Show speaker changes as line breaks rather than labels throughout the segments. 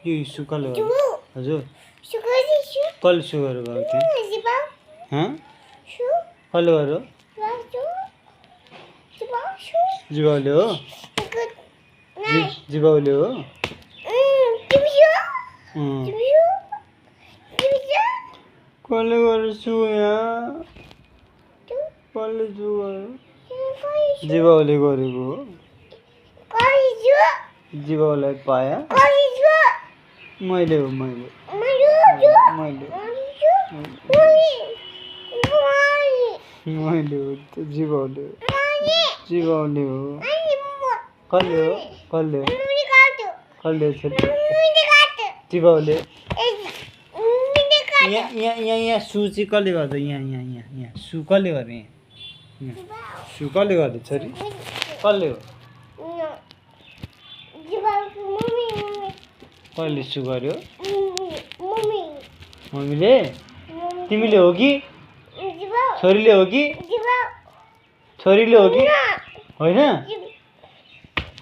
यो इस्यु कसले गर्यो हजुर कसले सुगर भयो त्यहाँ कसले गर्यो जिबाउले हो जिबाउले हो कसले गर्यो सु यहाँ कसले सु गर्यो जिबाउले गरेको हो जिबाउलाई पाया मैले हो मैले हो जिबाउले हो जिबाउले हो कसले हो कसले जिबाउले यहाँ सु चाहिँ कसले गर्दा यहाँ सु कसले गर्यो यहाँ सु कसले गर्यो छोरी कसले हो कसले सु गर्यो मम्मीले तिमीले हो कि छोरीले हो कि छोरीले हो कि होइन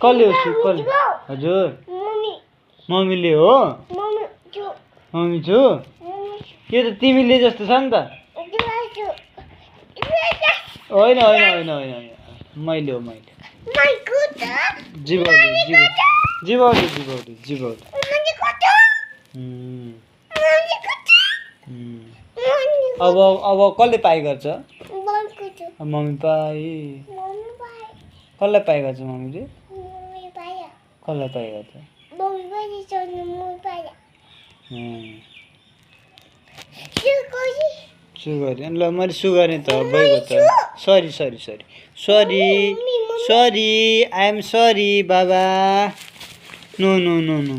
कसले हो सु कसले हजुर मम्मीले हो मम्मी छु यो त तिमीले जस्तो छ नि त होइन होइन होइन होइन मैले हो मैले जिबाउले जिबाउले जिबाउले जिबाउले अब कसले पाइ गर्छ मम्मी पाइ कसलाई पाइ गर्छ मम्मीले कसलाई पाइ गर्छ सु गरेँ ल मैले सु गरेँ त गएको त sorry sorry sorry sorry sorry I am sorry बाबा नो नो नो नो